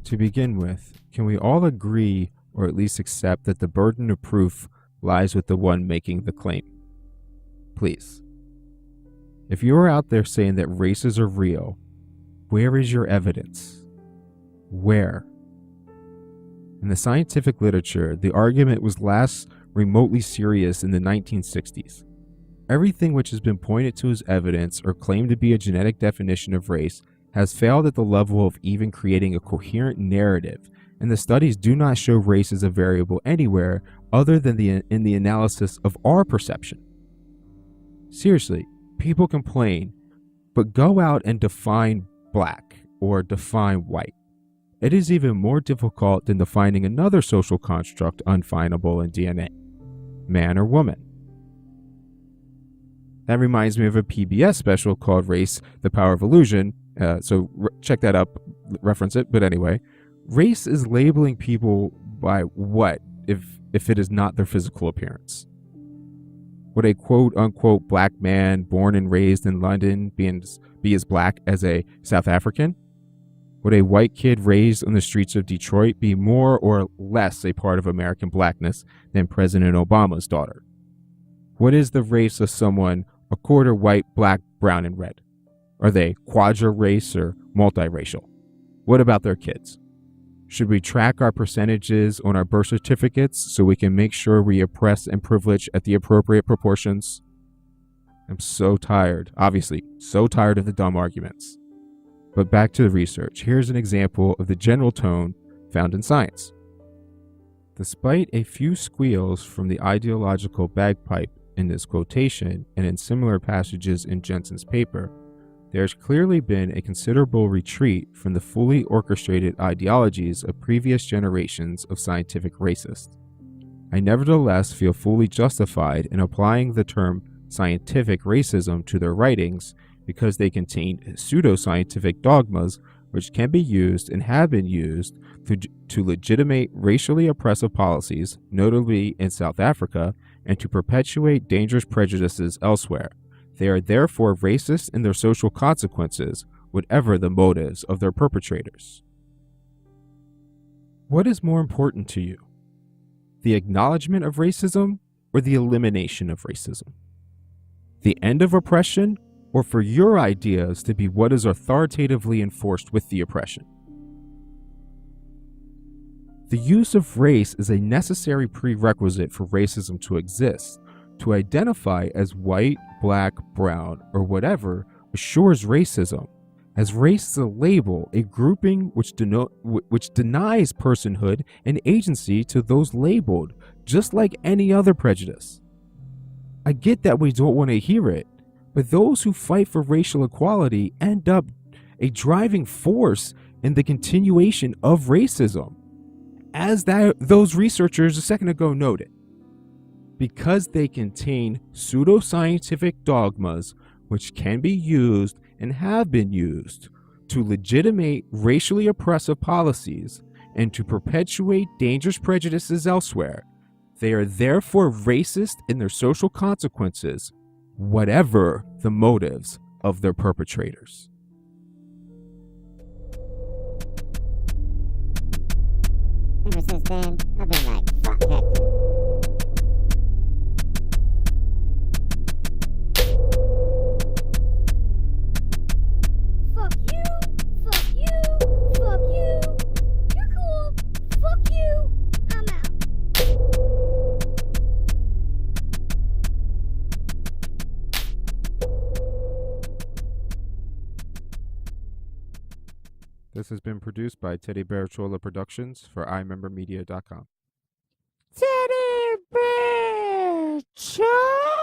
To begin with, can we all agree or at least accept that the burden of proof lies with the one making the claim? Please. If you are out there saying that races are real, where is your evidence? Where? In the scientific literature, the argument was last remotely serious in the 1960s. Everything which has been pointed to as evidence or claimed to be a genetic definition of race has failed at the level of even creating a coherent narrative, and the studies do not show race as a variable anywhere other than in the analysis of our perception. Seriously, people complain, but go out and define black or define white. It is even more difficult than defining another social construct unfindable in DNA, man or woman. That reminds me of a PBS special called Race, the Power of Illusion. Check that up, reference it. But anyway, race is labeling people by what if it is not their physical appearance? Would a quote-unquote black man born and raised in London be as black as a South African? Would a white kid raised on the streets of Detroit be more or less a part of American blackness than President Obama's daughter? What is the race of someone a quarter white, black, brown, and red? Are they quadra-race or multiracial? What about their kids? Should we track our percentages on our birth certificates so we can make sure we oppress and privilege at the appropriate proportions? I'm so tired, obviously, so tired of the dumb arguments. But back to the research. Here's an example of the general tone found in science. Despite a few squeals from the ideological bagpipe in this quotation and in similar passages in Jensen's paper, there has clearly been a considerable retreat from the fully orchestrated ideologies of previous generations of scientific racists. I nevertheless feel fully justified in applying the term scientific racism to their writings because they contain pseudoscientific dogmas which can be used and have been used to legitimate racially oppressive policies, notably in South Africa, and to perpetuate dangerous prejudices elsewhere. They are therefore racist in their social consequences, whatever the motives of their perpetrators. What is more important to you? The acknowledgement of racism or the elimination of racism? The end of oppression or for your ideas to be what is authoritatively enforced with the oppression? The use of race is a necessary prerequisite for racism to exist. To identify as white, black, brown, or whatever assures racism, as race is a label, a grouping which denies personhood and agency to those labeled, just like any other prejudice. I get that we don't want to hear it, but those who fight for racial equality end up a driving force in the continuation of racism, as those researchers a second ago noted, because they contain pseudoscientific dogmas which can be used and have been used to legitimate racially oppressive policies and to perpetuate dangerous prejudices elsewhere. They are therefore racist in their social consequences, whatever the motives of their perpetrators. Ever since then, I've been like, fuck that. Fuck you, fuck you, fuck you. You're cool. Fuck you. I'm out. This has been produced by Teddy Bear Chola Productions for iMemberMedia.com. Teddy Bear Chola.